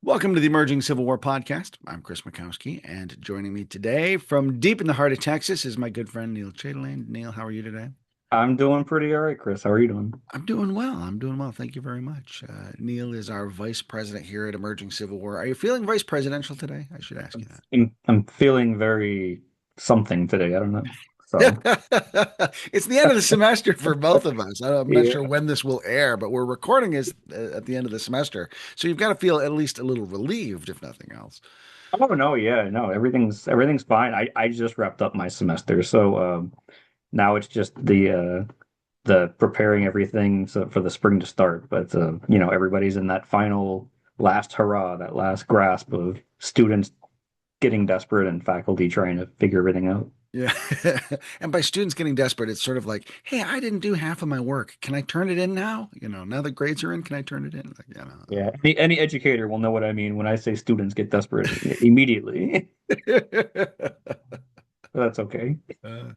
Welcome to the Emerging Civil War podcast. I'm Chris Mackowski, and joining me today from deep in the heart of Texas is my good friend Neil Chatelain. Neil, how are you today? I'm doing pretty all right, Chris. How are you doing? I'm doing well. I'm doing well. Thank you very much. Neil is our vice president here at Emerging Civil War. Are you feeling vice presidential today? I should ask you I'm feeling very something today. I don't know. So, that. It's the end of the semester for both of us. I'm not sure yeah. when this will air, but we're recording is at the end of the semester, so you've got to feel at least a little relieved, if nothing else. Oh no, yeah, no, everything's fine. I just wrapped up my semester, so now it's just the preparing everything for the spring to start. But everybody's in that final last hurrah, that last grasp of students getting desperate and faculty trying to figure everything out. Yeah. And by students getting desperate, it's sort of like, hey, I didn't do half of my work. Can I turn it in now? Now the grades are in, can I turn it in? Like, Yeah, any educator will know what I mean when I say students get desperate immediately. That's okay. Uh,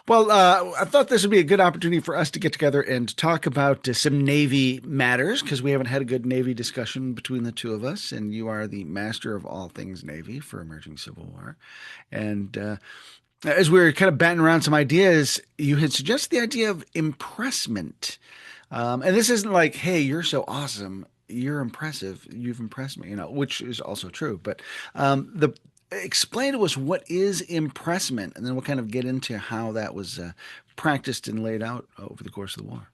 well, I thought this would be a good opportunity for us to get together and talk about some Navy matters because we haven't had a good Navy discussion between the two of us. And you are the master of all things Navy for Emerging Civil War. And as we were kind of batting around some ideas, you had suggested the idea of impressment. And this isn't like, hey, you're so awesome. You're impressive. You've impressed me, which is also true. But the explain to us what is impressment, and then we'll kind of get into how that was practiced and laid out over the course of the war.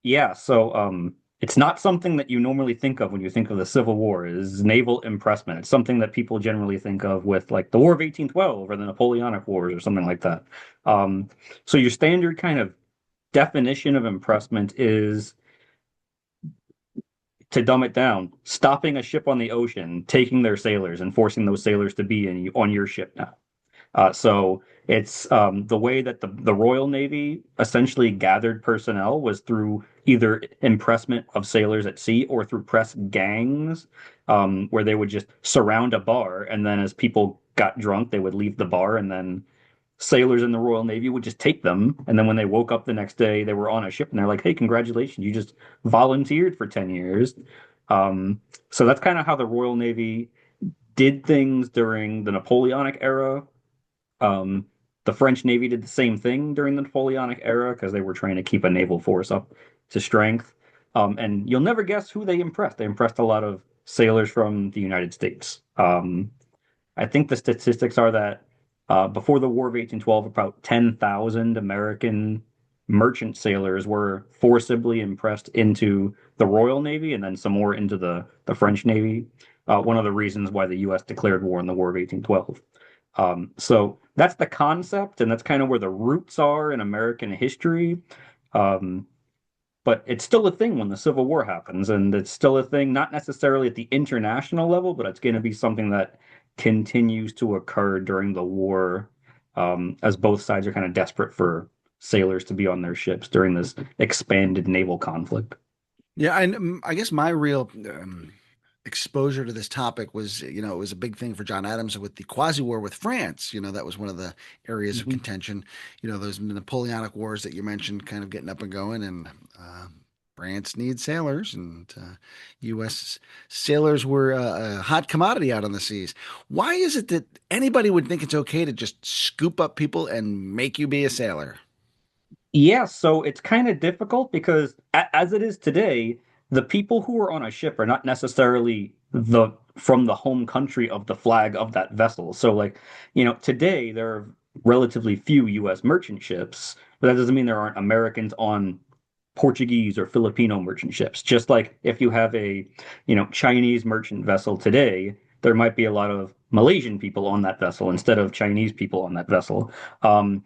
Yeah, so it's not something that you normally think of when you think of the Civil War is naval impressment. It's something that people generally think of with like the War of 1812 or the Napoleonic Wars or something like that. Um, so your standard kind of definition of impressment is, to dumb it down, stopping a ship on the ocean, taking their sailors and forcing those sailors to be on your ship now. So it's the way that the Royal Navy essentially gathered personnel was through either impressment of sailors at sea or through press gangs, where they would just surround a bar, and then as people got drunk, they would leave the bar, and then sailors in the Royal Navy would just take them. And then when they woke up the next day, they were on a ship, and they're like, "Hey, congratulations, you just volunteered for 10 years." Um, so that's kind of how the Royal Navy did things during the Napoleonic era. um, the French Navy did the same thing during the Napoleonic era because they were trying to keep a naval force up to strength. And you'll never guess who they impressed. They impressed a lot of sailors from the United States. I think the statistics are that before the War of 1812, about 10,000 American merchant sailors were forcibly impressed into the Royal Navy and then some more into the French Navy. One of the reasons why the U.S. declared war in the War of 1812. So that's the concept, and that's kind of where the roots are in American history. Um, but it's still a thing when the Civil War happens, and it's still a thing, not necessarily at the international level, but it's going to be something that continues to occur during the war, as both sides are kind of desperate for sailors to be on their ships during this expanded naval conflict. Yeah, I guess my real exposure to this topic was, it was a big thing for John Adams with the Quasi War with France. That was one of the areas of Mhm. contention. Those Napoleonic Wars that you mentioned, kind of getting up and going, and France needs sailors, and U.S. sailors were a hot commodity out on the seas. Why is it that anybody would think it's okay to just scoop up people and make you be a sailor? Yeah, so it's kind of difficult because as it is today, the people who are on a ship are not necessarily the from the home country of the flag of that vessel. So like, today there are relatively few US merchant ships, but that doesn't mean there aren't Americans on Portuguese or Filipino merchant ships. Just like if you have a, Chinese merchant vessel today, there might be a lot of Malaysian people on that vessel instead of Chinese people on that vessel. And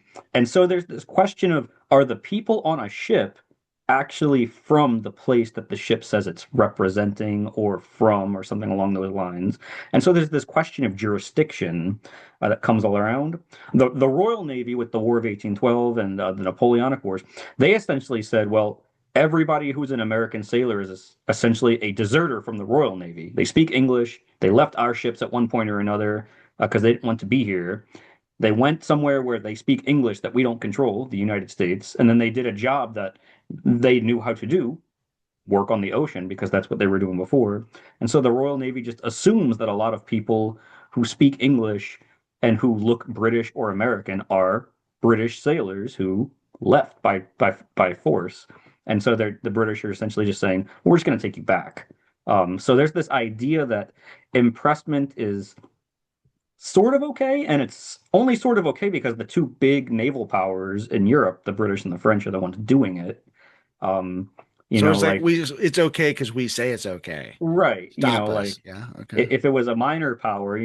so there's this question of, are the people on a ship actually from the place that the ship says it's representing or from or something along those lines? And so there's this question of jurisdiction that comes all around. The Royal Navy with the War of 1812 and the Napoleonic Wars, they essentially said, well, everybody who's an American sailor is essentially a deserter from the Royal Navy. They speak English. They left our ships at one point or another because they didn't want to be here. They went somewhere where they speak English that we don't control, the United States, and then they did a job that they knew how to do. work on the ocean because that's what they were doing before. And so the Royal Navy just assumes that a lot of people who speak English and who look British or American are British sailors who left by force. And so the British are essentially just saying, we're just going to take you back. So there's this idea that impressment is sort of okay, and it's only sort of okay because the two big naval powers in Europe, the British and the French, are the ones doing it. Um, So it's like like it's okay because we say it's okay. right, Stop us. like Yeah. Okay. if it was a minor power,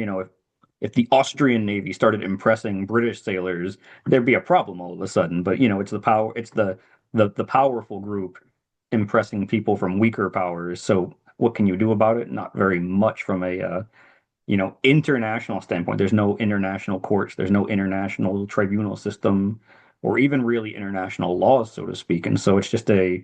if the Austrian Navy started impressing British sailors, there'd be a problem all of a sudden. But it's the power, it's the powerful group impressing people from weaker powers. So what can you do about it? Not very much from a international standpoint. There's no international courts, there's no international tribunal system, or even really international laws, so to speak. And so it's just they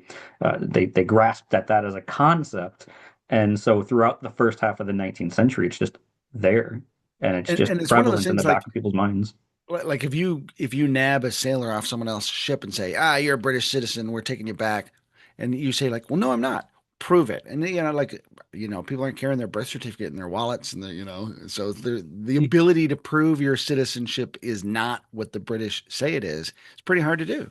grasped at that as a concept. And so throughout the first half of the 19th century, it's just there, and it's just And it's one of those prevalent in the things back of people's minds. like if you nab a sailor off someone else's ship and say, you're a British citizen, we're taking you back, and you say like, well, no, I'm not. Prove it. And like people aren't carrying their birth certificate in their wallets, and so the ability to prove your citizenship is not what the British say it is. It's pretty hard to do.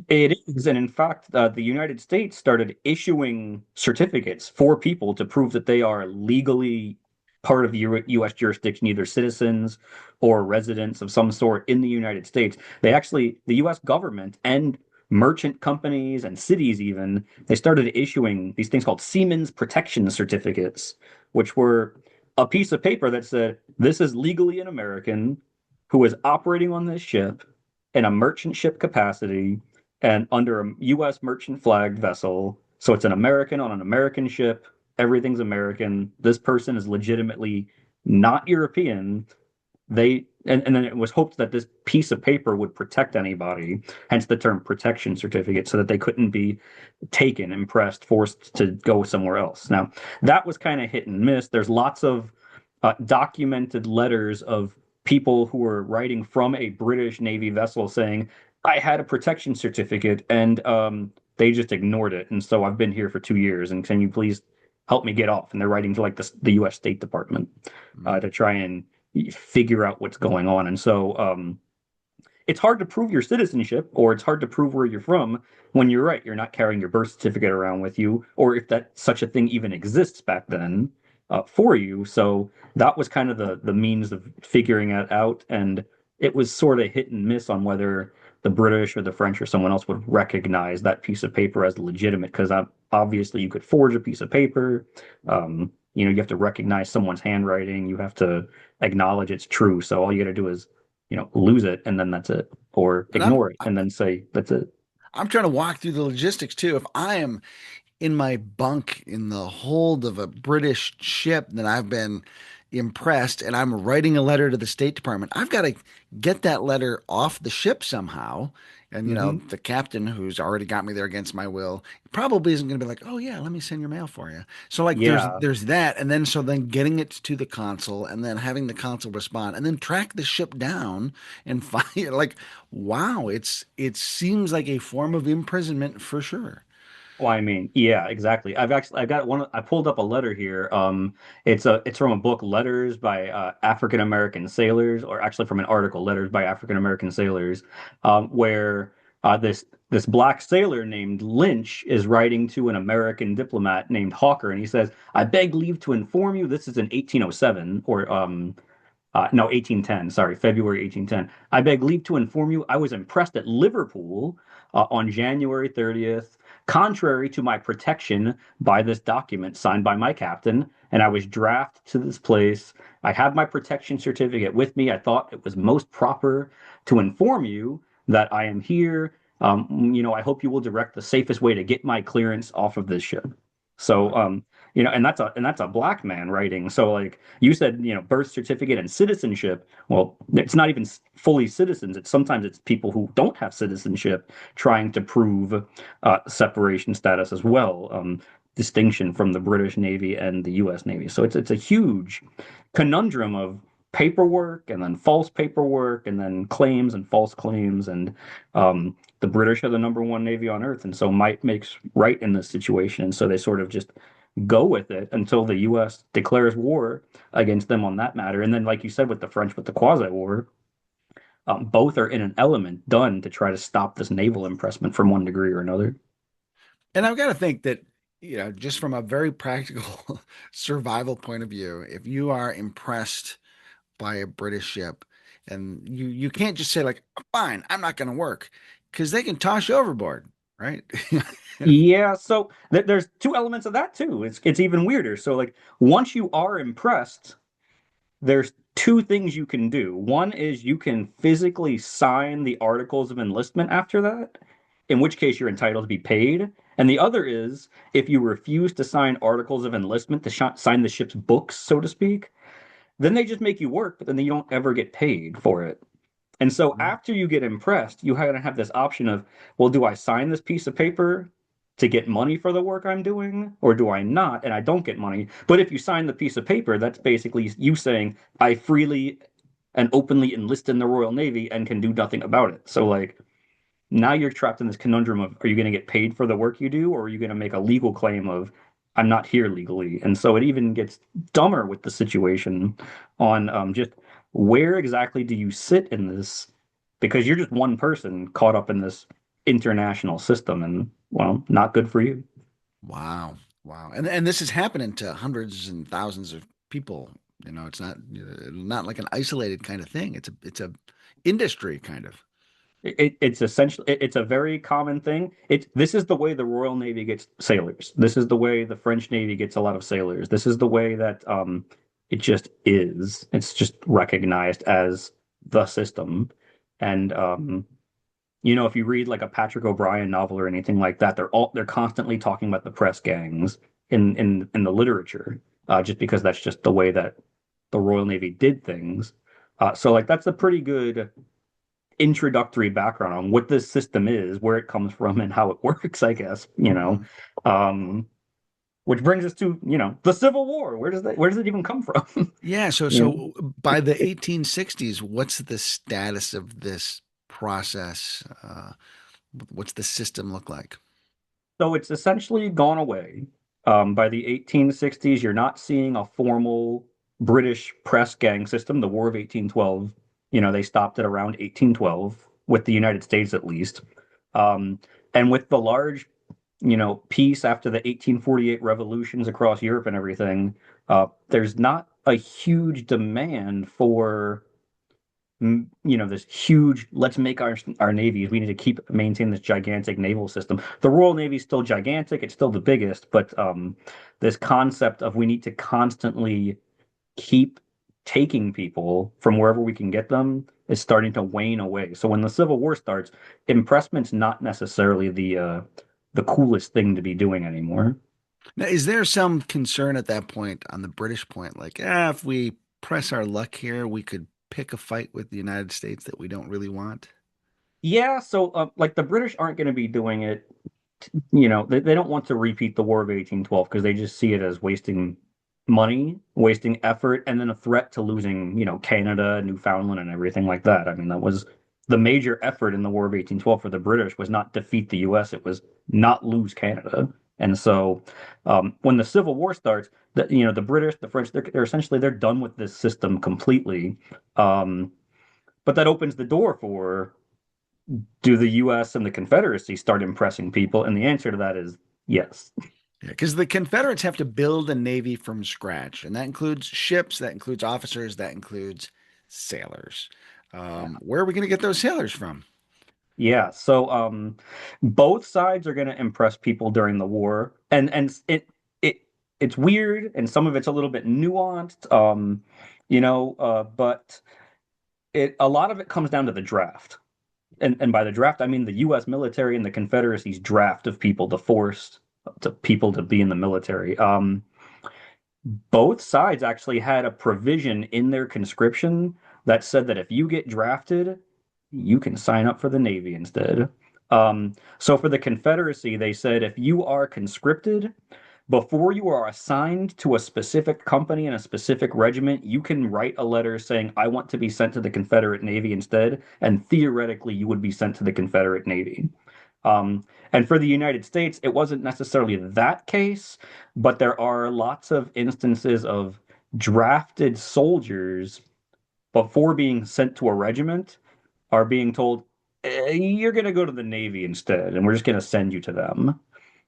It is, and in fact, the United States started issuing certificates for people to prove that they are legally part of the U.S. jurisdiction, either citizens or residents of some sort in the United States. The U.S. government and merchant companies and cities even, they started issuing these things called Seamen's Protection Certificates, which were a piece of paper that said, this is legally an American who is operating on this ship in a merchant ship capacity and under a U.S. merchant flagged vessel. So it's an American on an American ship. Everything's American. This person is legitimately not European. And then it was hoped that this piece of paper would protect anybody, hence the term protection certificate, so that they couldn't be taken, impressed, forced to go somewhere else. Now, that was kind of hit and miss. There's lots of documented letters of people who were writing from a British Navy vessel saying, I had a protection certificate and they just ignored it. And so I've been here for 2 years and can you please help me get off? And they're writing to like the U.S. State Department Mm. to try and figure out what's going on. And so it's hard to prove your citizenship or it's hard to prove where you're from when you're right. You're not carrying your birth certificate around with you, or if that such a thing even exists back then for you. So that was kind of the means of figuring it out. And it was sort of hit and miss on whether the British or the French or someone else would recognize that piece of paper as legitimate because obviously you could forge a piece of paper. You have to recognize someone's handwriting. You have to acknowledge it's true. So all you got to do is lose it and then that's it, or And I'm ignore it and then say that's it. I'm trying to walk through the logistics too. If I am in my bunk in the hold of a British ship that I've been impressed and I'm writing a letter to the State Department, I've got to get that letter off the ship somehow. And Hmm. the captain who's already got me there against my will probably isn't going to be like, "Oh yeah, let me send your mail for you." So like Yeah. there's that, and then getting it to the consul and then having the consul respond and then track the ship down and find like wow, it seems like a form of imprisonment for sure. Well, I mean, yeah, exactly. I've got one. I pulled up a letter here. It's from a book, Letters by African American Sailors, or actually from an article, Letters by African American Sailors, where this black sailor named Lynch is writing to an American diplomat named Hawker, and he says, "I beg leave to inform you, this is in 1807, or no, 1810, sorry, February 1810. I beg leave to inform you I was impressed at Liverpool on January 30th, contrary to my protection by this document signed by my captain, and I was drafted to this place. I have my protection certificate with me. I thought it was most proper to inform you that I am here. I hope you will direct the safest way to get my clearance off of this ship." So, and that's a black man writing. So, like you said, birth certificate and citizenship. Well, it's not even fully citizens. It's people who don't have citizenship trying to prove separation status as well, distinction from the British Navy and the U.S. Navy. So it's a huge conundrum of paperwork and then false paperwork and then claims and false claims and the British are the number one navy on earth, and so might makes right in this situation. And so they sort of just go with it until the U.S. declares war against them on that matter. And then, like you said, with the French, with the Quasi War, both are in an element done to try to stop this naval impressment from one degree or another. And I've got to think that, just from a very practical survival point of view, if you are impressed by a British ship, and you can't just say like, fine, I'm not going to work, because they can toss you overboard, right? Yeah, so there's two elements of that too. It's even weirder. So like once you are impressed, there's two things you can do. One is you can physically sign the articles of enlistment after that, in which case you're entitled to be paid. And the other is if you refuse to sign articles of enlistment, to sign the ship's books, so to speak, then they just make you work, but then you don't ever get paid for it. And so after you get impressed, you have this option of, well, do I sign this piece of paper to get money for the work I'm doing, or do I not? And I don't get money. But if you sign the piece of paper, that's basically you saying, I freely and openly enlist in the Royal Navy and can do nothing about it. So, like, now you're trapped in this conundrum of, are you going to get paid for the work you do, or are you going to make a legal claim of, I'm not here legally? And so it even gets dumber with the situation on just where exactly do you sit in this? Because you're just one person caught up in this international system, and well, not good for you. Wow. Wow. And this is happening to hundreds and thousands of people. It's not like an isolated kind of thing. It's a industry kind of. It's essentially it's a very common thing. This is the way the Royal Navy gets sailors. This is the way the French Navy gets a lot of sailors. This is the way that it just is. It's just recognized as the system. And if you read like a Patrick O'Brian novel or anything like that, they're constantly talking about the press gangs in the literature, just because that's just the way that the Royal Navy did things. So like that's a pretty good introductory background on what this system is, where it comes from, and how it works, I guess. Mhm. Um, which brings us to, the Civil War. Where does it even come from? Yeah, so You know? so by the 1860s, what's the status of this process? What's the system look like? So it's essentially gone away. By the 1860s, you're not seeing a formal British press gang system. The War of 1812, they stopped at around 1812, with the United States at least. Um, and with the large, peace after the 1848 revolutions across Europe and everything, there's not a huge demand for this huge, let's make our navies. We need to keep maintain this gigantic naval system. The Royal Navy is still gigantic, it's still the biggest, but this concept of we need to constantly keep taking people from wherever we can get them is starting to wane away. So when the Civil War starts, impressment's not necessarily the coolest thing to be doing anymore. Now, is there some concern at that point on the British point, like, if we press our luck here, we could pick a fight with the United States that we don't really want? Yeah, so like the British aren't going to be doing it. They don't want to repeat the War of 1812 because they just see it as wasting money, wasting effort, and then a threat to losing, Canada, Newfoundland, and everything like that. I mean, that was the major effort in the War of 1812 for the British, was not defeat the US, it was not lose Canada. And so when the Civil War starts, the British, the French, they're essentially they're done with this system completely. Um, but that opens the door for, do the US and the Confederacy start impressing people? And the answer to that is yes. Yeah, because the Confederates have to build a navy from scratch, and that includes ships, that includes officers, that includes sailors. Where are we going to get those sailors from? Yeah, so both sides are going to impress people during the war, and it's weird, and some of it's a little bit nuanced, but it a lot of it comes down to the draft, and by the draft I mean the U.S. military and the Confederacy's draft of people to force to people to be in the military. Both sides actually had a provision in their conscription that said that if you get drafted, you can sign up for the Navy instead. So for the Confederacy, they said if you are conscripted, before you are assigned to a specific company and a specific regiment, you can write a letter saying, I want to be sent to the Confederate Navy instead, and theoretically you would be sent to the Confederate Navy. And for the United States, it wasn't necessarily that case, but there are lots of instances of drafted soldiers before being sent to a regiment are being told, you're going to go to the Navy instead, and we're just going to send you to them.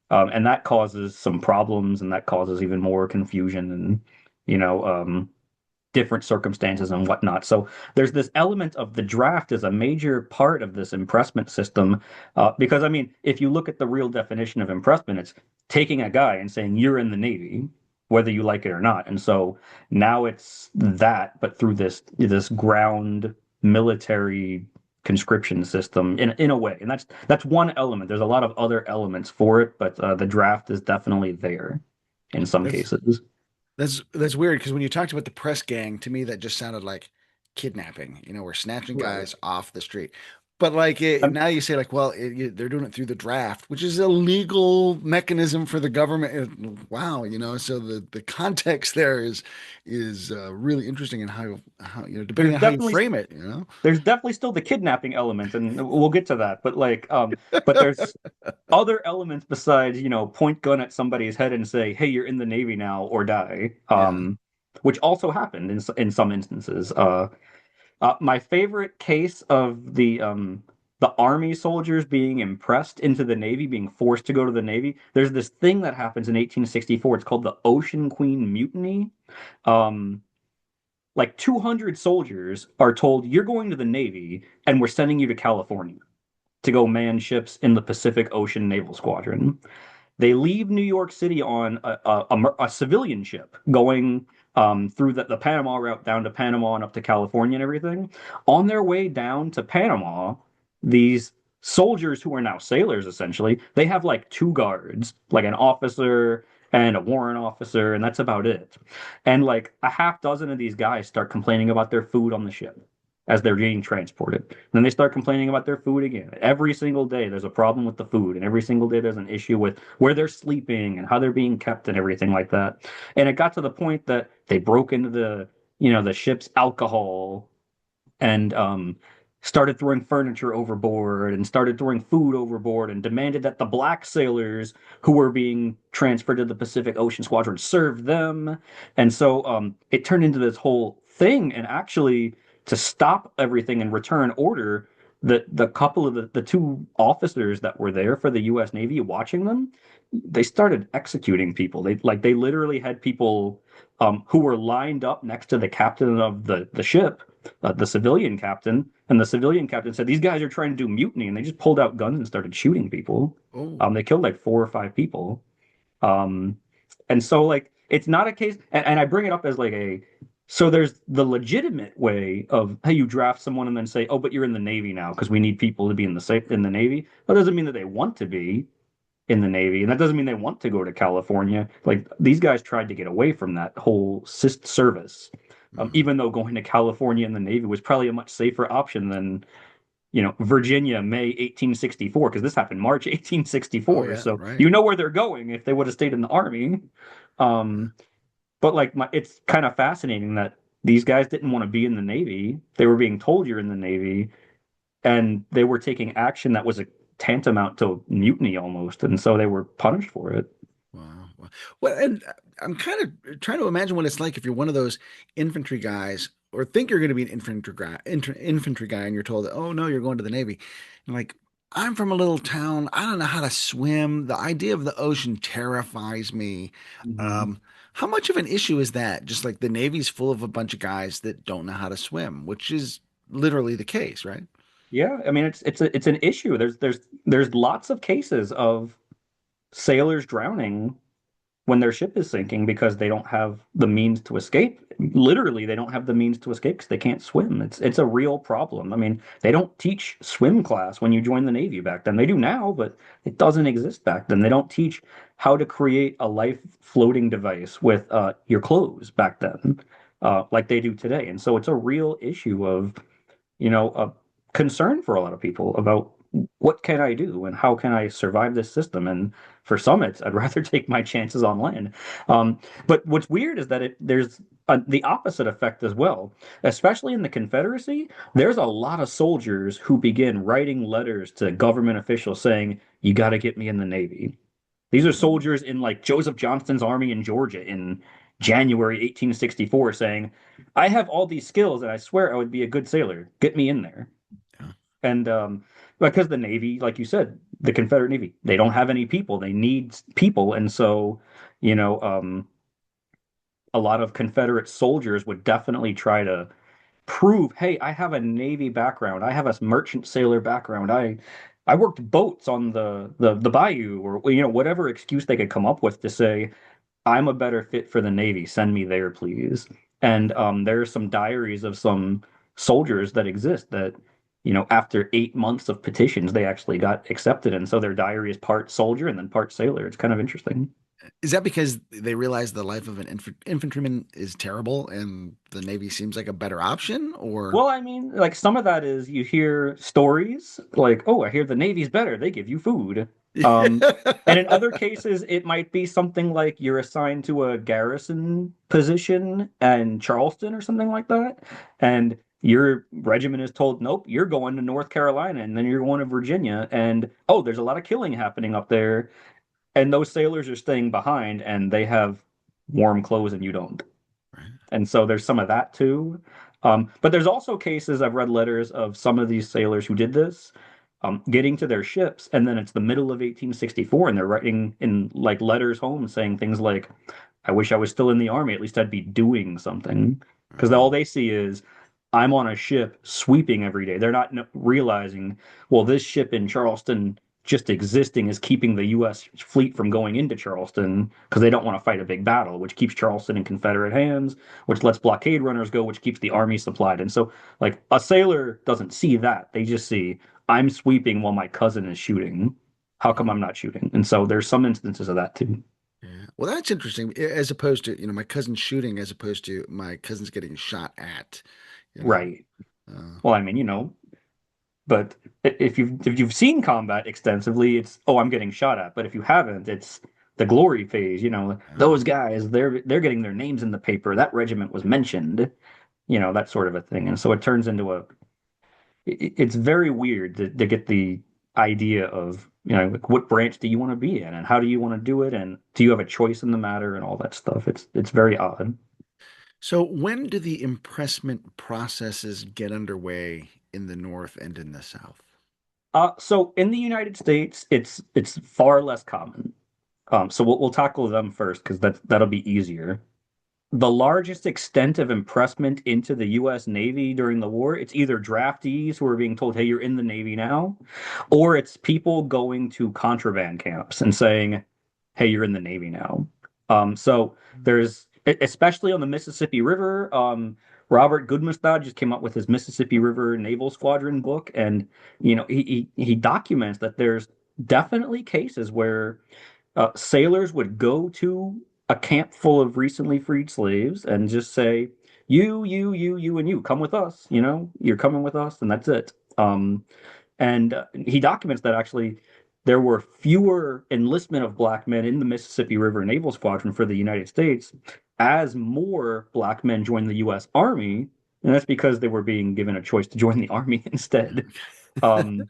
And that causes some problems, and that causes even more confusion and, you know, different circumstances and whatnot. So there's this element of the draft as a major part of this impressment system. Because, I mean, if you look at the real definition of impressment, it's taking a guy and saying, you're in the Navy, whether you like it or not. And so now it's that, but through this ground military conscription system in a way. And that's one element. There's a lot of other elements for it, but the draft is definitely there in some That's cases. that's weird because when you talked about the press gang, to me that just sounded like kidnapping. We're snatching Right. guys off the street. But like now you say like, well, they're doing it through the draft, which is a legal mechanism for the government. Wow, so the context there is really interesting in how depending There's on how you definitely frame it. there's definitely still the kidnapping element, and we'll get to that. But there's other elements besides, point gun at somebody's head and say, "Hey, you're in the Navy now or die," Yeah. which also happened in some instances. My favorite case of the Army soldiers being impressed into the Navy, being forced to go to the Navy. There's this thing that happens in 1864. It's called the Ocean Queen Mutiny. Um, like 200 soldiers are told, you're going to the Navy and we're sending you to California to go man ships in the Pacific Ocean Naval Squadron. They leave New York City on a civilian ship going through the Panama route down to Panama and up to California and everything. On their way down to Panama, these soldiers who are now sailors essentially, they have like two guards, like an officer and a warrant officer, and that's about it. And like a half dozen of these guys start complaining about their food on the ship as they're being transported. Then they start complaining about their food again. Every single day there's a problem with the food, and every single day there's an issue with where they're sleeping and how they're being kept and everything like that. And it got to the point that they broke into the ship's alcohol and started throwing furniture overboard and started throwing food overboard and demanded that the black sailors who were being transferred to the Pacific Ocean Squadron serve them. And so it turned into this whole thing. And actually, to stop everything and return order, the couple of the two officers that were there for the U.S. Navy watching them, they started executing people. They literally had people who were lined up next to the captain of the ship, the civilian captain, and the civilian captain said, "These guys are trying to do mutiny," and they just pulled out guns and started shooting people. Oh, They killed like 4 or 5 people. Um, and so like it's not a case, and I bring it up as like so there's the legitimate way of, hey, you draft someone and then say, oh, but you're in the Navy now because we need people to be in the Navy. That doesn't mean that they want to be in the Navy, and that doesn't mean they want to go to California. Like these guys tried to get away from that whole service, mhm. even though going to California in the Navy was probably a much safer option than Virginia, May 1864, because this happened March Oh 1864. yeah, So right. you know where they're going if they would have stayed in the Army. Um, but like it's kind of fascinating that these guys didn't want to be in the Navy. They were being told you're in the Navy, and they were taking action that was a tantamount to mutiny almost, and so they were punished for it. Wow. Wow. Well, and I'm kind of trying to imagine what it's like if you're one of those infantry guys or think you're going to be an infantry guy and you're told that, oh no, you're going to the Navy. And like, I'm from a little town. I don't know how to swim. The idea of the ocean terrifies me. Mhm. Um, how much of an issue is that? Just like the Navy's full of a bunch of guys that don't know how to swim, which is literally the case, right? Yeah, I mean it's an issue. There's lots of cases of sailors drowning when their ship is sinking because they don't have the means to escape. Literally, they don't have the means to escape because they can't swim. It's a real problem. I mean, they don't teach swim class when you join the Navy back then. They do now, but it doesn't exist back then. They don't teach how to create a life floating device with your clothes back then, like they do today. And so it's a real issue of, a concern for a lot of people about what can I do and how can I survive this system? And for some, it's I'd rather take my chances on land. But what's weird is that there's the opposite effect as well, especially in the Confederacy. There's a lot of soldiers who begin writing letters to government officials saying, "You got to get me in the Navy." These are Mhm. soldiers in like Joseph Johnston's army in Georgia in January 1864 saying, I have all these skills and I swear I would be a good sailor. Get me in there. Yeah. And because the Navy, like you said, the Confederate Navy, they don't have any people. They need people. And so, you know, a lot of Confederate soldiers would definitely try to prove, hey, I have a Navy background. I have a merchant sailor background. I worked boats on the bayou, or whatever excuse they could come up with to say I'm a better fit for the Navy. Send me there, please. And there's some diaries of some soldiers that exist that, after 8 months of petitions, they actually got accepted. And so their diary is part soldier and then part sailor. It's kind of interesting. Is that because they realize the life of an infantryman is terrible and the Navy seems like a better option, or? Well, I mean, like some of that is you hear stories like, oh, I hear the Navy's better. They give you food. Um, and in other cases, it might be something like you're assigned to a garrison position in Charleston or something like that. And your regiment is told, nope, you're going to North Carolina and then you're going to Virginia. And oh, there's a lot of killing happening up there. And those sailors are staying behind and they have warm clothes and you don't. And so there's some of that too. But there's also cases I've read letters of some of these sailors who did this, getting to their ships, and then it's the middle of 1864, and they're writing in like letters home saying things like, "I wish I was still in the army. At least I'd be doing something." Because all they see is I'm on a ship sweeping every day. They're not realizing, well, this ship in Charleston just existing is keeping the U.S. fleet from going into Charleston because they don't want to fight a big battle, which keeps Charleston in Confederate hands, which lets blockade runners go, which keeps the army supplied. And so, like, a sailor doesn't see that. They just see, I'm sweeping while my cousin is shooting. How come I'm Mhm. not shooting? And so there's some instances of that too. Yeah. Well, that's interesting. As opposed to, my cousin shooting, as opposed to my cousin's getting shot at, you know. Right. Uh, Well, I mean, but if you've seen combat extensively, it's I'm getting shot at. But if you haven't, it's the glory phase. uh, Those guys, they're getting their names in the paper. That regiment was mentioned. That sort of a thing. And so it turns into it's very weird to get the idea of like, what branch do you want to be in and how do you want to do it and do you have a choice in the matter and all that stuff. It's very odd. so when do the impressment processes get underway in the North and in the South? So in the United States, it's far less common. So we'll tackle them first because that'll be easier. The largest extent of impressment into the U.S. Navy during the war, it's either draftees who are being told, hey, you're in the Navy now, or it's people going to contraband camps and saying, hey, you're in the Navy now. So there's, especially on the Mississippi River, Robert Goodmastad just came up with his Mississippi River Naval Squadron book, and he documents that there's definitely cases where sailors would go to a camp full of recently freed slaves and just say, you, and you, come with us. You're coming with us, and that's it. And he documents that actually there were fewer enlistment of black men in the Mississippi River Naval Squadron for the United States as more black men joined the U.S. Army. And that's because they were being given a choice to join the Army instead. Um,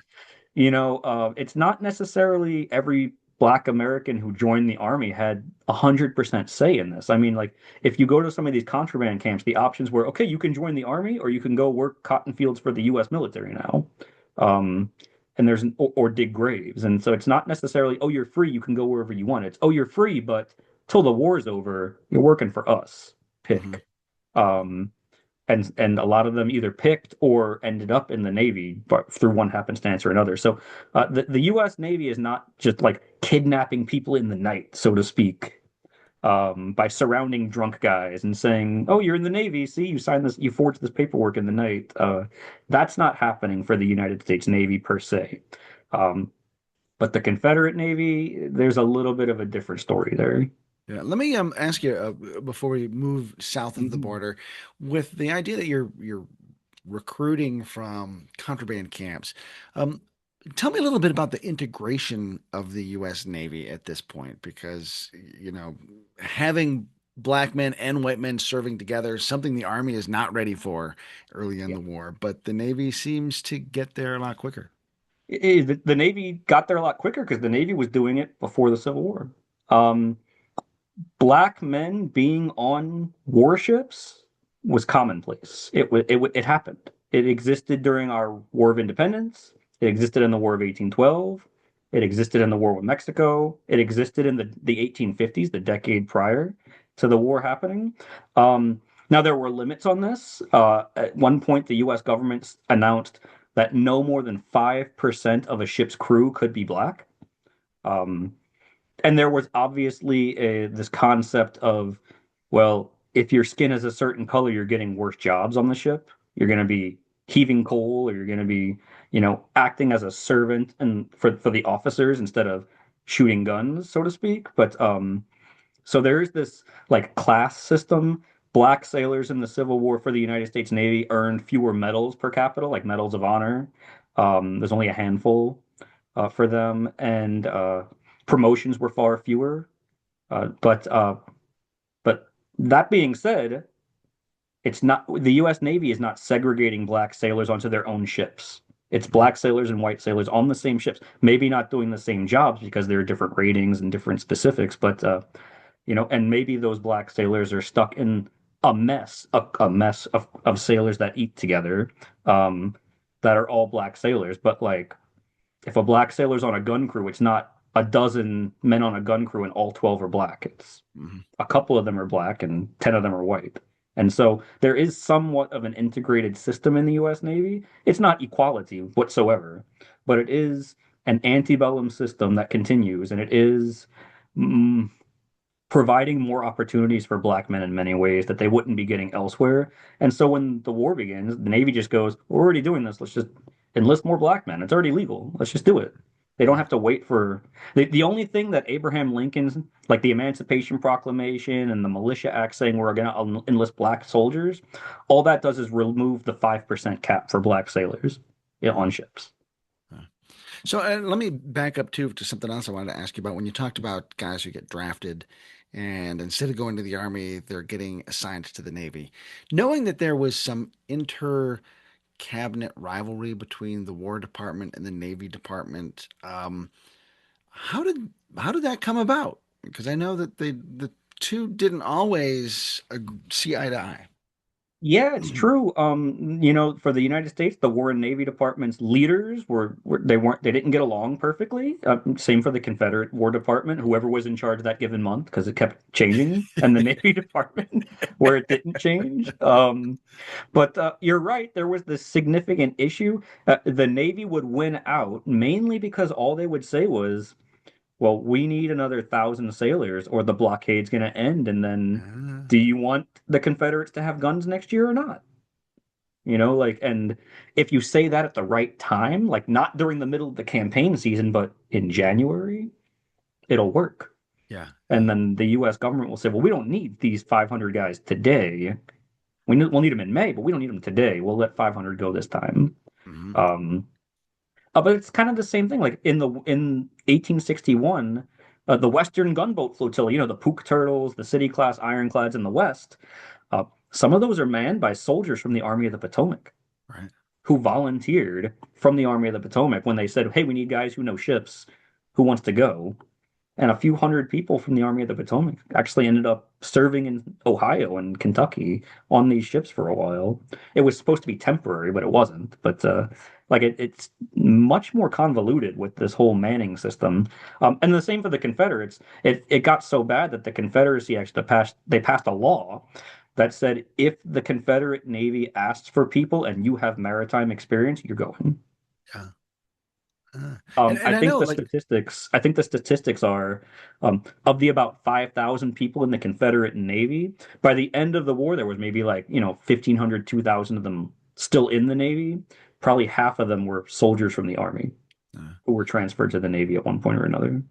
it's not necessarily every Black American who joined the army had 100% say in this. I mean, like, if you go to some of these contraband camps, the options were, okay, you can join the army or you can go work cotton fields for the U.S. military now. Um, and or dig graves. And so it's not necessarily, oh, you're free, you can go wherever you want. It's, oh, you're free, but till the war's over, you're working for us. Mhm. Pick. Um, and a lot of them either picked or ended up in the Navy, but through one happenstance or another. So the U.S. Navy is not just like kidnapping people in the night, so to speak, by surrounding drunk guys and saying, "Oh, you're in the Navy. See, you signed this, you forged this paperwork in the night." That's not happening for the United States Navy per se. Um, but the Confederate Navy, there's a little bit of a different story there. Yeah, let me ask you before we move south of the Mhm. border, with the idea that you're recruiting from contraband camps. Um, Tell me a little bit about the integration of the U.S. Navy at this point, because, having black men and white men serving together is something the Army is not ready for early in Yeah. the war, but the Navy seems to get there a lot quicker. The Navy got there a lot quicker because the Navy was doing it before the Civil War. Um, Black men being on warships was commonplace. It happened. It existed during our War of Independence. It existed in the War of 1812. It existed in the War with Mexico. It existed in the 1850s, the decade prior to the war happening. Now there were limits on this. At one point, the U.S. government announced that no more than 5% of a ship's crew could be black. Um, and there was obviously this concept of, well, if your skin is a certain color, you're getting worse jobs on the ship. You're going to be heaving coal, or you're going to be, acting as a servant and for the officers instead of shooting guns, so to speak. But so there's this like class system. Black sailors in the Civil War for the United States Navy earned fewer medals per capita, like medals of honor. There's only a handful for them, and promotions were far fewer. But that being said, it's not the U.S. Navy is not segregating black sailors onto their own ships. It's Mhm. black sailors and white sailors on the same ships, maybe not doing the same jobs because there are different ratings and different specifics, but and maybe those black sailors are stuck in a mess of sailors that eat together, um, that are all black sailors. But like, if a black sailor's on a gun crew, it's not a dozen men on a gun crew and all 12 are black. It's Mhm. a couple of them are black and 10 of them are white. And so there is somewhat of an integrated system in the US Navy. It's not equality whatsoever, but it is an antebellum system that continues, and it is mm, providing more opportunities for black men in many ways that they wouldn't be getting elsewhere. And so when the war begins, the Navy just goes, "We're already doing this. Let's just enlist more black men. It's already legal. Let's just do it." They don't Yeah. have to wait for the only thing that Abraham Lincoln's, like the Emancipation Proclamation and the Militia Act saying we're going to enlist black soldiers, all that does is remove the 5% cap for black sailors, on ships. Yeah. So let me back up too to something else I wanted to ask you about. When you talked about guys who get drafted and instead of going to the Army, they're getting assigned to the Navy. Knowing that there was some inter-cabinet rivalry between the War Department and the Navy Department, how did how did that come about? Because I know that the two didn't always see eye to eye. Yeah, it's true. For the United States, the War and Navy Department's leaders they didn't get along perfectly. Same for the Confederate War Department, whoever was in charge that given month, because it kept changing, and the Navy Department, where it didn't change. But you're right, there was this significant issue. The Navy would win out mainly because all they would say was, well, we need another 1,000 sailors or the blockade's going to end. And then Ah, do you want the Confederates to have guns next year or not? And if you say that at the right time, like not during the middle of the campaign season, but in January, it'll work. yeah, And yeah. then the US government will say, well, we don't need these 500 guys today. We'll need them in May, but we don't need them today. We'll let 500 go this time. Hmm. Um, but it's kind of the same thing. Like in 1861, the Western gunboat flotilla, the Pook Turtles, the City class ironclads in the West, some of those are manned by soldiers from the Army of the Potomac Right. who volunteered from the Army of the Potomac when they said, "Hey, we need guys who know ships. Who wants to go?" And a few hundred people from the Army of the Potomac actually ended up serving in Ohio and Kentucky on these ships for a while. It was supposed to be temporary, but it wasn't. But it's much more convoluted with this whole manning system. And the same for the Confederates. It got so bad that the Confederacy actually passed a law that said if the Confederate Navy asks for people and you have maritime experience, you're going. Yeah. Ah. And Um, I and I think know, the like, statistics. I think the statistics are, of the about 5,000 people in the Confederate Navy. By the end of the war, there was maybe 1,500, 2,000 of them still in the Navy. Probably half of them were soldiers from the Army uh, who were transferred to the Navy at one point or another.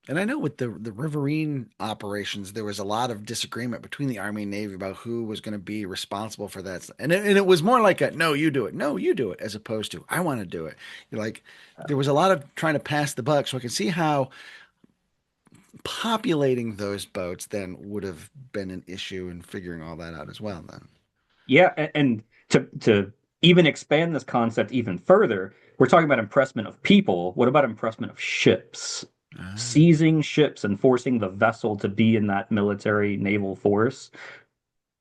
And I know with the riverine operations, there was a lot of disagreement between the Army and Navy about who was going to be responsible for that. And it was more like a no, you do it, no, you do it, as opposed to I want to do it. You're like there was a lot of trying to pass the buck. So I can see how populating those boats then would have been an issue in figuring all that out as well. Then, Yeah, and to even expand this concept even further, we're talking about impressment of people. What about impressment of ships? ah, Seizing ships and forcing the vessel to be in that military naval force.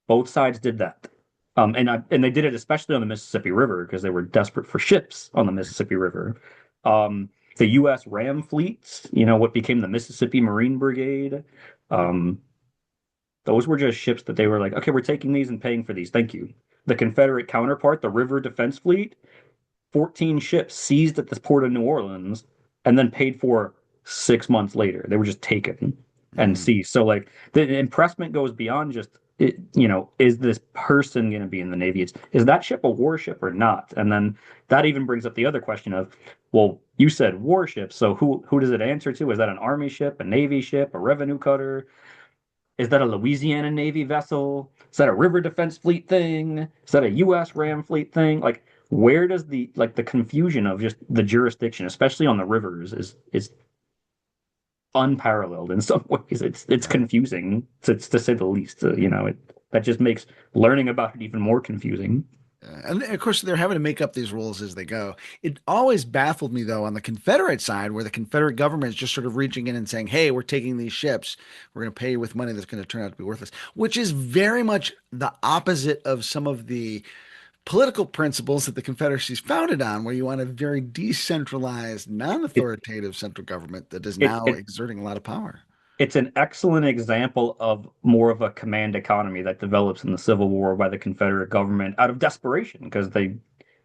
Both sides did that. And they did it especially on the Mississippi River because they were desperate for ships on the Mississippi River. The U.S. Ram fleets, what became the Mississippi Marine Brigade, um, those were just ships that they were like, okay, we're taking these and paying for these. Thank you. The Confederate counterpart, the River Defense Fleet, 14 ships seized at the port of New Orleans and then paid for 6 months later. They were just taken and mm, seized. So like the impressment goes beyond just is this person going to be in the Navy? Is that ship a warship or not? And then that even brings up the other question of, well, you said warship, so who does it answer to? Is that an Army ship, a Navy ship, a revenue cutter? Is that a Louisiana Navy vessel? Is that a River Defense Fleet thing? Is that a U.S. Ram Fleet thing? Like, where does the confusion of just the jurisdiction, especially on the rivers, is unparalleled in some ways. It's yeah. confusing to say the least. That just makes learning about it even more confusing. And of course, they're having to make up these rules as they go. It always baffled me, though, on the Confederate side, where the Confederate government is just sort of reaching in and saying, hey, we're taking these ships. We're going to pay you with money that's going to turn out to be worthless, which is very much the opposite of some of the political principles that the Confederacy is founded on, where you want a very decentralized, non It authoritative central government that is it now it exerting a lot of power. it's an excellent example of more of a command economy that develops in the Civil War by the Confederate government out of desperation because they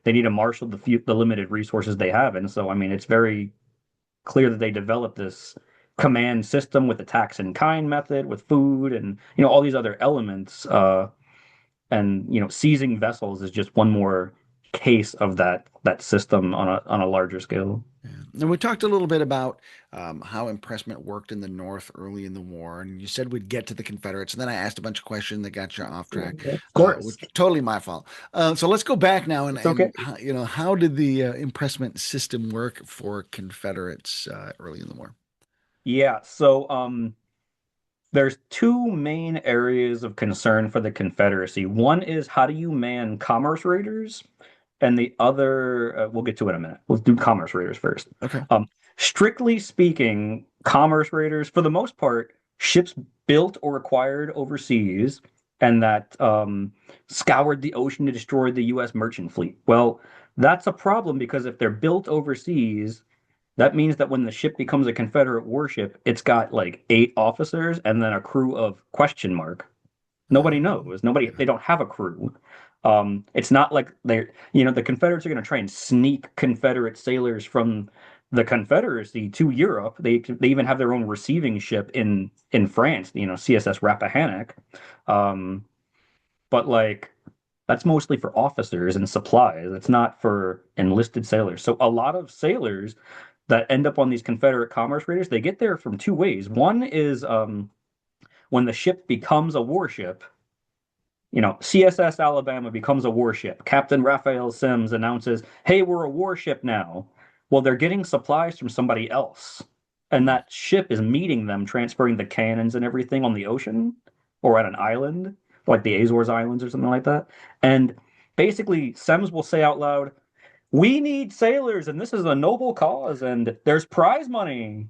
need to marshal the limited resources they have. And so, I mean, it's very clear that they developed this command system with the tax in kind method, with food, and all these other elements. And seizing vessels is just one more case of that system on a larger scale. Yeah. And we talked a little bit about how impressment worked in the North early in the war, and you said we'd get to the Confederates, and then I asked a bunch of questions that got you off track, Of course, which totally my fault. So let's go back now, and it's okay. how did the impressment system work for Confederates early in the war? Yeah, so there's two main areas of concern for the Confederacy. One is how do you man commerce raiders, and the other, we'll get to it in a minute. Let's do commerce raiders first. Okay. Strictly speaking, commerce raiders, for the most part, ships built or acquired overseas and that scoured the ocean to destroy the U.S. merchant fleet. Well, that's a problem because if they're built overseas, that means that when the ship becomes a Confederate warship, it's got like 8 officers and then a crew of question mark. Nobody knows. Nobody, Yeah. they don't have a crew. It's not like the Confederates are going to try and sneak Confederate sailors from the Confederacy to Europe. They even have their own receiving ship in France, CSS Rappahannock. Um, but like that's mostly for officers and supplies. It's not for enlisted sailors. So a lot of sailors that end up on these Confederate commerce raiders, they get there from two ways. One is when the ship becomes a warship, CSS Alabama becomes a warship. Captain Raphael Sims announces, "Hey, we're a warship now." Well, they're getting supplies from somebody else, and Mm. that ship is meeting them, transferring the cannons and everything on the ocean or at an island, like the Azores Islands or something like that. And basically, Sims will say out loud, "We need sailors, and this is a noble cause, and there's prize money."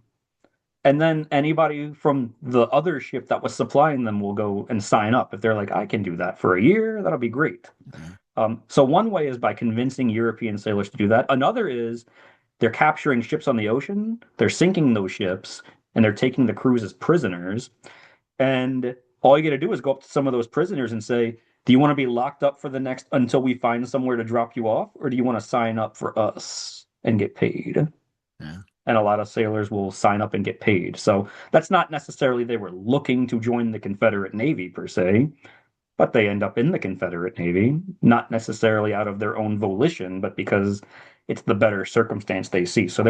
And then anybody from the other ship that was supplying them will go and sign up. If they're like, I can do that for a year, that'll be great. Yeah. So one way is by convincing European sailors to do that. Another is they're capturing ships on the ocean, they're sinking those ships, and they're taking the crews as prisoners. And all you got to do is go up to some of those prisoners and say, do you want to be locked up for the next until we find somewhere to drop you off, or do you want to sign up for us and get paid? Yeah. And a lot of sailors will sign up and get paid. So that's not necessarily they were looking to join the Confederate Navy per se, but they end up in the Confederate Navy, not necessarily out of their own volition, but because it's the better circumstance they see. So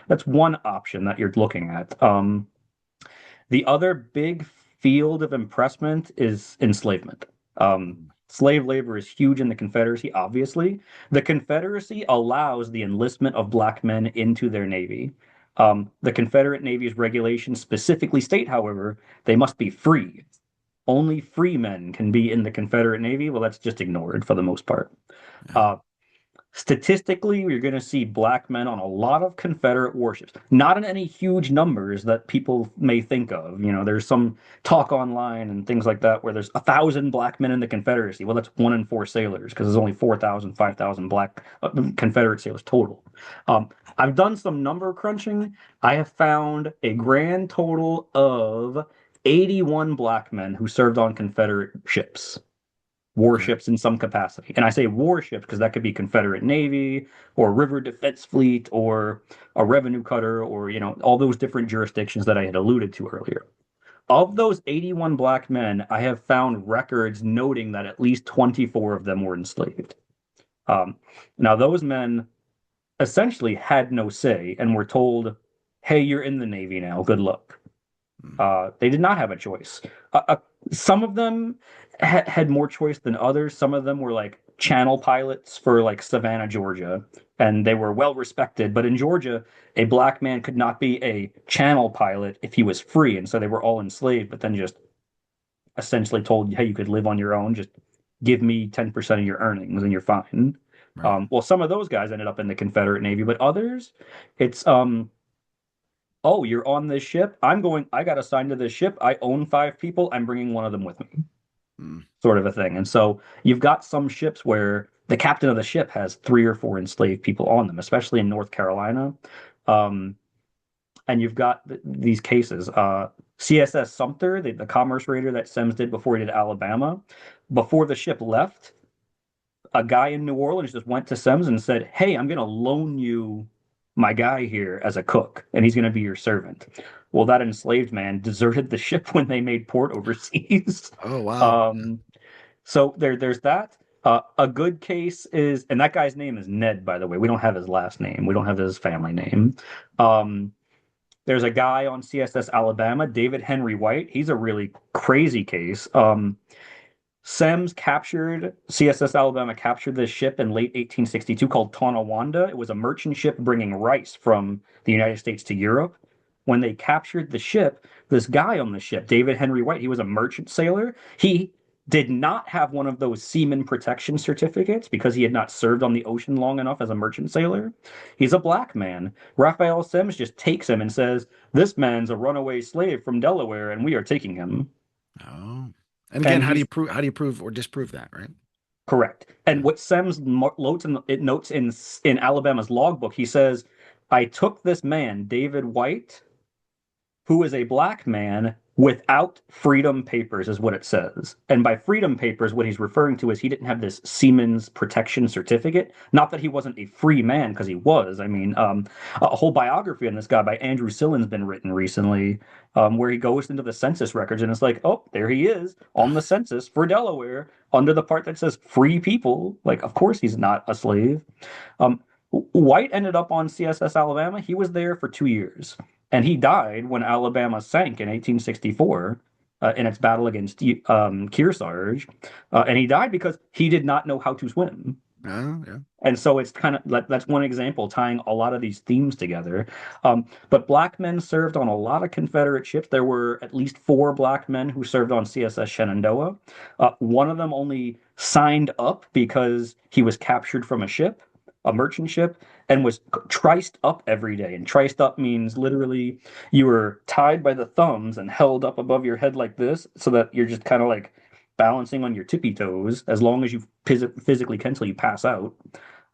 that's one option that you're looking at. The other big field of impressment is enslavement. Slave labor is huge in the Confederacy, obviously. The Confederacy allows the enlistment of black men into their Navy. The Confederate Navy's regulations specifically state, however, they must be free. Only free men can be in the Confederate Navy. Well, that's just ignored for the most part. Yeah. Uh, Statistically, you're going to see black men on a lot of Confederate warships, not in any huge numbers that people may think of. There's some talk online and things like that where there's 1,000 black men in the Confederacy. Well, that's 1 in 4 sailors because there's only 4,000, 5,000 black Confederate sailors total. I've done some number crunching. I have found a grand total of 81 black men who served on Confederate ships, Okay. warships in some capacity. And I say warships because that could be Confederate Navy or River Defense Fleet or a revenue cutter or, all those different jurisdictions that I had alluded to earlier. Of those 81 black men, I have found records noting that at least 24 of them were enslaved. Um, Now, those men essentially had no say and were told, hey, you're in the Navy now. Good luck. Mm. They did not have a choice. Some of them had more choice than others. Some of them were like channel pilots for like Savannah, Georgia, and they were well respected. But in Georgia, a black man could not be a channel pilot if he was free, and so they were all enslaved. But then just essentially told, "Hey, you could live on your own. Just give me 10% of your earnings, and you're fine." Right. Well, some of those guys ended up in the Confederate Navy, but others, it's oh, you're on this ship. I got assigned to this ship. I own 5 people. I'm bringing one of them with me, Mm. sort of a thing. And so you've got some ships where the captain of the ship has 3 or 4 enslaved people on them, especially in North Carolina. Um, and you've got these cases. CSS Sumter, the commerce raider that Semmes did before he did Alabama, before the ship left, a guy in New Orleans just went to Semmes and said, "Hey, I'm going to loan you my guy here as a cook, and he's going to be your servant." Well, that enslaved man deserted the ship when they made port overseas. Oh, wow. Um, so there's that. A good case is, and that guy's name is Ned, by the way. We don't have his last name. We don't have his family name. Um, there's a guy on CSS Alabama, David Henry White. He's a really crazy case. Semmes captured, CSS Alabama captured this ship in late 1862 called Tonawanda. It was a merchant ship bringing rice from the United States to Europe. When they captured the ship, this guy on the ship, David Henry White, he was a merchant sailor. He did not have one of those seaman protection certificates because he had not served on the ocean long enough as a merchant sailor. He's a black man. Raphael Semmes just takes him and says, "This man's a runaway slave from Delaware, and we are taking him." Oh. And again, And he's how do you prove or disprove that, right? correct. Yeah. And what Semmes notes in Alabama's logbook, he says, "I took this man, David White, who is a black man without freedom papers," is what it says. And by freedom papers, what he's referring to is he didn't have this seaman's protection certificate. Not that he wasn't a free man, because he was. I mean, a whole biography on this guy by Andrew Sillin's been written recently, where he goes into the census records and it's like, oh, there he is on the census for Delaware under the part that says free people. Like, of course he's not a slave. Um, White ended up on CSS Alabama. He was there for 2 years, and he died when Alabama sank in 1864 in its battle against Kearsarge. And he died because he did not know how to swim. Oh, yeah. And so it's kind of that's one example tying a lot of these themes together. But black men served on a lot of Confederate ships. There were at least 4 black men who served on CSS Shenandoah. One of them only signed up because he was captured from a ship, a merchant ship, and was triced up every day. And triced up means literally you were tied by the thumbs and held up above your head like this so that you're just kind of like balancing on your tippy toes as long as you physically can until you pass out.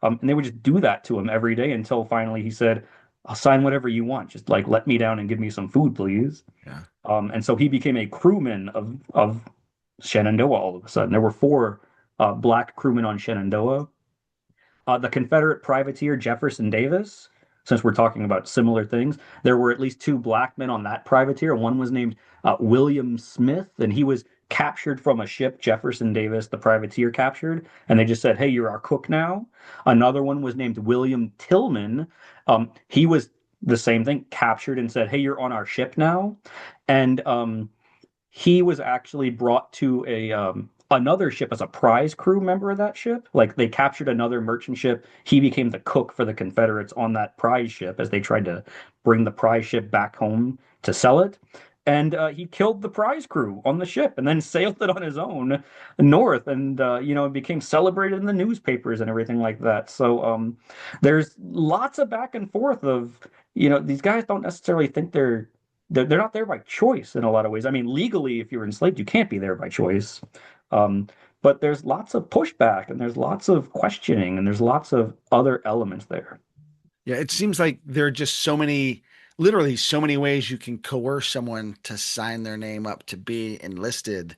And they would just do that to him every day until finally he said, "I'll sign whatever you want. Just like let me down and give me some food, please." Yeah. And so he became a crewman of Shenandoah all of a sudden. There were 4 black crewmen on Shenandoah. The Confederate privateer Jefferson Davis, since we're talking about similar things, there were at least 2 black men on that privateer. One was named William Smith, and he was captured from a ship Jefferson Davis, the privateer, captured, and they just said, "Hey, you're our cook now." Another one was named William Tillman. He was the same thing, captured and said, "Hey, you're on our ship now," and he was actually brought to a another ship as a prize crew member of that ship. Like they captured another merchant ship. He became the cook for the Confederates on that prize ship as they tried to bring the prize ship back home to sell it. And he killed the prize crew on the ship and then sailed it on his own north and became celebrated in the newspapers and everything like that. So there's lots of back and forth of, these guys don't necessarily think they're not there by choice in a lot of ways. I mean, legally, if you're enslaved, you can't be there by choice. Um, but there's lots of pushback and there's lots of questioning and there's lots of other elements there. Yeah, it seems like there are just so many, literally so many ways you can coerce someone to sign their name up to be enlisted,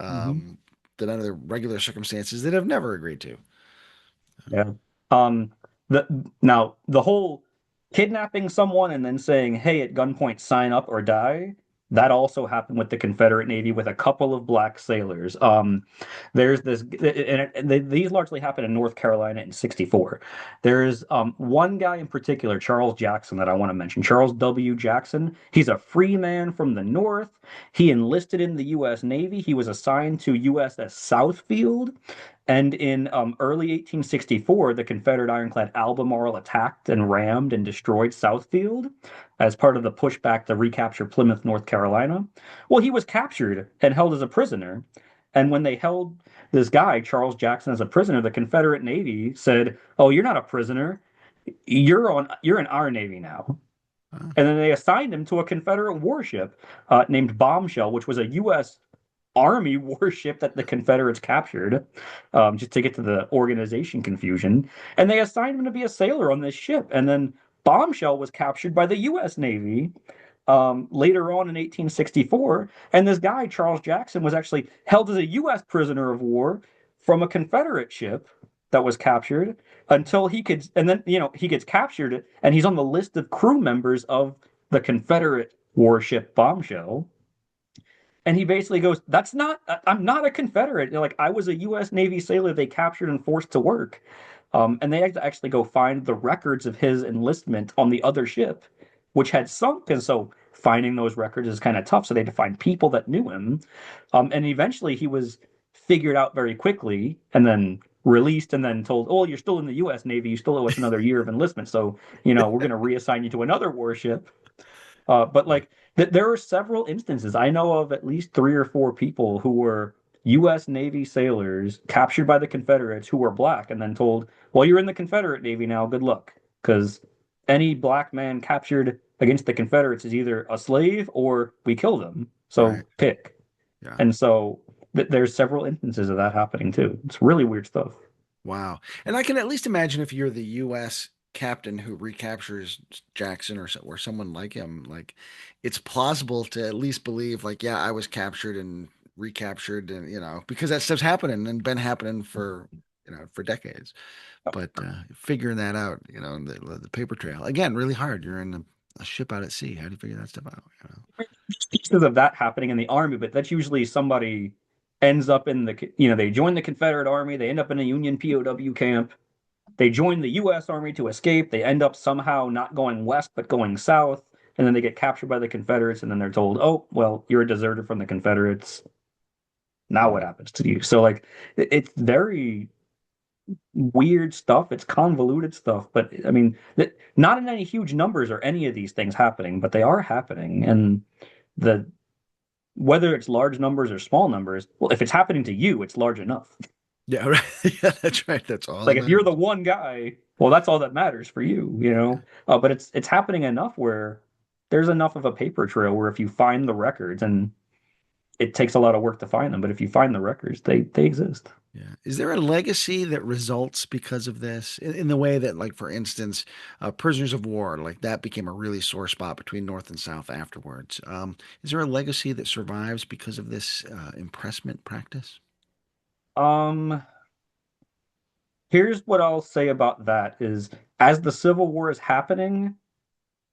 Mhm. um, that under regular circumstances they'd have never agreed to. Yeah. Um, the whole kidnapping someone and then saying, "Hey, at gunpoint, sign up or die." That also happened with the Confederate Navy with a couple of black sailors. There's this, these largely happened in North Carolina in '64. There's one guy in particular, Charles Jackson, that I want to mention. Charles W. Jackson. He's a free man from the North. He enlisted in the U.S. Navy. He was assigned to USS Southfield. And in early 1864, the Confederate ironclad Albemarle attacked and rammed and destroyed Southfield as part of the pushback to recapture Plymouth, North Carolina. Well, he was captured and held as a prisoner. And when they held this guy, Charles Jackson, as a prisoner, the Confederate Navy said, "Oh, you're not a prisoner. You're in our Navy now." Uh, And then they assigned him to a Confederate warship named Bombshell, which was a U.S. Army warship that the Confederates captured, just to get to the organization confusion. And they assigned him to be a sailor on this ship. And then Bombshell was captured by the U.S. Navy later on in 1864. And this guy, Charles Jackson, was actually held as a U.S. prisoner of war from a Confederate ship that was captured until he could, and then, he gets captured and he's on the list of crew members of the Confederate warship Bombshell. And he basically goes, "That's not, I'm not a Confederate. Like, I was a U.S. Navy sailor they captured and forced to work." And they had to actually go find the records of his enlistment on the other ship, which had sunk. And so finding those records is kind of tough. So they had to find people that knew him. And eventually he was figured out very quickly and then released and then told, "Oh, you're still in the U.S. Navy. You still owe us another year of enlistment. So, we're going to reassign you to another warship." But like there are several instances. I know of at least three or four people who were U.S. Navy sailors captured by the Confederates who were black and then told, "Well, you're in the Confederate Navy now. Good luck." Because any black man captured against the Confederates is either a slave or we kill them. So right. pick. Yeah. And so there's several instances of that happening too. It's really weird stuff. Wow. And I can at least imagine if you're the U.S. captain who recaptures Jackson or someone like him, like it's plausible to at least believe, like, yeah, I was captured and recaptured, and because that stuff's happening and been happening for for decades. But figuring that out, the paper trail again, really hard. You're in a ship out at sea. How do you figure that stuff out? Pieces of that happening in the army, but that's usually somebody ends up in they join the Confederate Army, they end up in a Union POW camp, they join the U.S. Army to escape, they end up somehow not going west but going south, and then they get captured by the Confederates, and then they're told, "Oh, well, you're a deserter from the Confederates. Now what Mm, happens to you?" So like, it's very weird stuff. It's convoluted stuff, but I mean, not in any huge numbers are any of these things happening, but they are happening, and the whether it's large numbers or small numbers, well, if it's happening to you, it's large enough. yeah, right. Yeah, that's right. That's all that Like if you're matters. the one guy, well, that's all that matters for you. But it's happening enough where there's enough of a paper trail where if you find the records, and it takes a lot of work to find them, but if you find the records, they exist. Yeah. Is there a legacy that results because of this in the way that, like, for instance, prisoners of war, like that became a really sore spot between North and South afterwards? Is there a legacy that survives because of this impressment practice? Um, Here's what I'll say about that is as the Civil War is happening,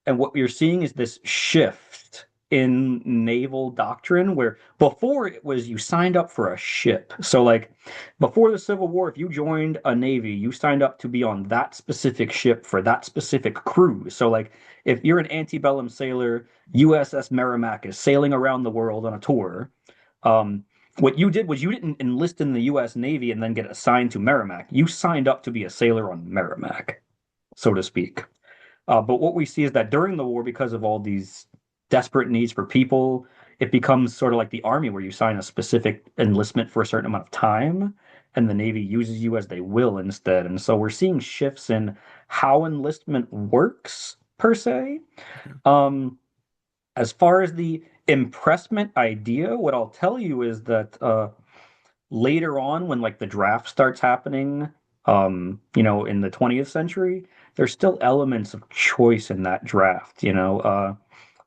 and what you're seeing is this shift. in naval doctrine where before it was you signed up for a ship. So like before the Civil War, if you joined a navy, you signed up to be on that specific ship for that specific cruise. So like if you're an antebellum sailor, USS Merrimack is sailing around the world on a tour. Um, what you did was you didn't enlist in the US Navy and then get assigned to Merrimack. You signed up to be a sailor on Merrimack, so to speak. But what we see is that during the war, because of all these desperate needs for people, it becomes sort of like the army where you sign a specific enlistment for a certain amount of time, and the Navy uses you as they will instead. And so we're seeing shifts in how enlistment works, per se. Okay. Um, as far as the impressment idea, what I'll tell you is that later on, when like the draft starts happening, in the 20th century, there's still elements of choice in that draft,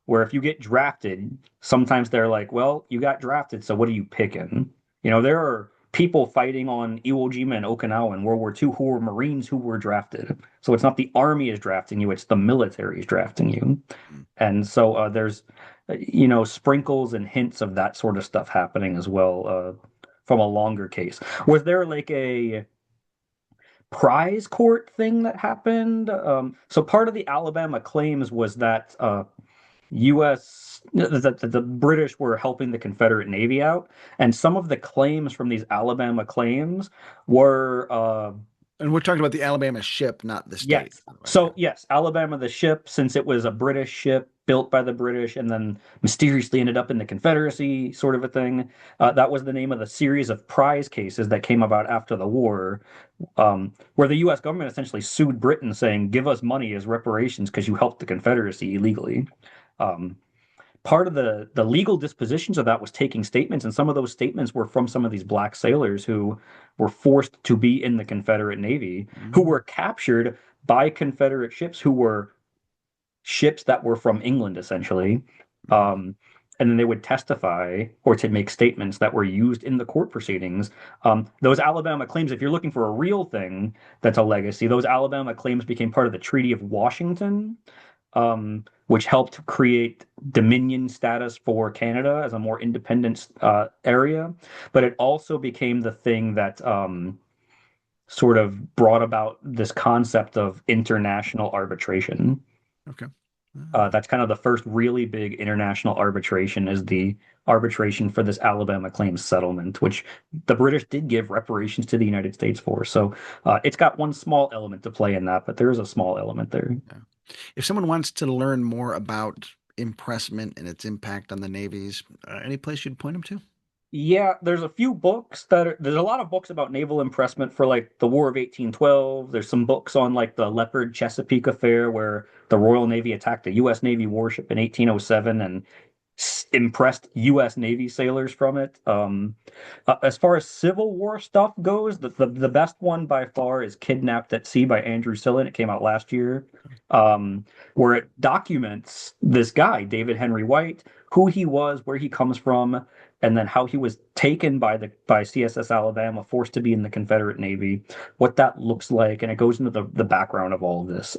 where if you get drafted, sometimes they're like, well, you got drafted, so what are you picking? There are people fighting on Iwo Jima and Okinawa in World War II who were Marines who were drafted. So it's not the army is drafting you, it's the military is drafting you. Mm. And so there's, sprinkles and hints of that sort of stuff happening as well from a longer case. Was there like a prize court thing that happened? So part of the Alabama claims was that U.S. The British were helping the Confederate Navy out, and some of the claims from these Alabama claims were And we're talking about the Alabama ship, not the state, yes. by the way. So yes, Alabama the ship, since it was a British ship built by the British and then mysteriously ended up in the Confederacy, sort of a thing. That was the name of the series of prize cases that came about after the war, where the U.S. government essentially sued Britain, saying, "Give us money as reparations because you helped the Confederacy illegally." Um, Part of the legal dispositions of that was taking statements, and some of those statements were from some of these black sailors who were forced to be in the Confederate Navy, who Mm. were captured by Confederate ships, who were ships that were from England, essentially. Mm. And then they would testify or to make statements that were used in the court proceedings. Those Alabama claims, if you're looking for a real thing that's a legacy, those Alabama claims became part of the Treaty of Washington, which helped create dominion status for Canada as a more independent area. But it also became the thing that sort of brought about this concept of international arbitration. Okay. Ah. That's kind of the first really big international arbitration is the arbitration for this Alabama claims settlement, which the British did give reparations to the United States for. So it's got one small element to play in that, but there is a small element there. Yeah. If someone wants to learn more about impressment and its impact on the navies, any place you'd point them to? Yeah, there's a lot of books about naval impressment for like the War of 1812. There's some books on like the Leopard Chesapeake affair where the Royal Navy attacked a US Navy warship in 1807 and impressed U.S. Navy sailors from it. As far as Civil War stuff goes, the best one by far is Kidnapped at Sea by Andrew Sillin. It came out last year, um, where it documents this guy, David Henry White, who he was, where he comes from, and then how he was taken by CSS Alabama, forced to be in the Confederate Navy, what that looks like, and it goes into the background of all of this.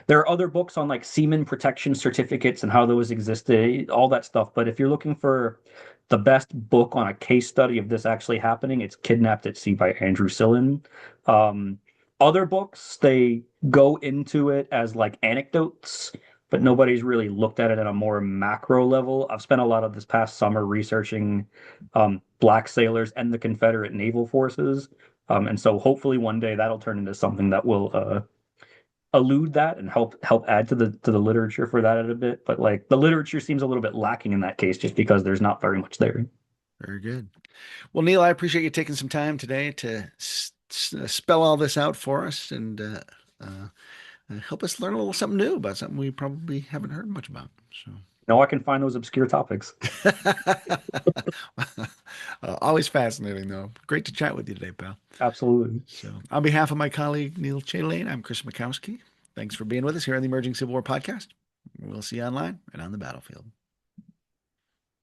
There are other books on like seaman protection certificates and how those existed, all that stuff. But if you're looking for the best book on a case study of this actually happening, it's Kidnapped at Sea by Andrew Sillin. Um, Other books, they go into it as like anecdotes, but nobody's really looked at it at a more macro level. I've spent a lot of this past summer researching black sailors and the Confederate naval forces. And so hopefully one day that'll turn into something that will elude that and help add to the literature for that a bit. But like the literature seems a little bit lacking in that case just because there's not very much there. Very good. Well, Neil, I appreciate you taking some time today to spell all this out for us and uh, help us learn a little something new about something we probably haven't heard much about. So, Now I can find those obscure topics. always fascinating, though. Great to chat with you today, pal. Absolutely. So, on behalf of my colleague Neil Chatelain, I'm Chris Mackowski. Thanks for being with us here on the Emerging Civil War podcast. We'll see you online and on the battlefield.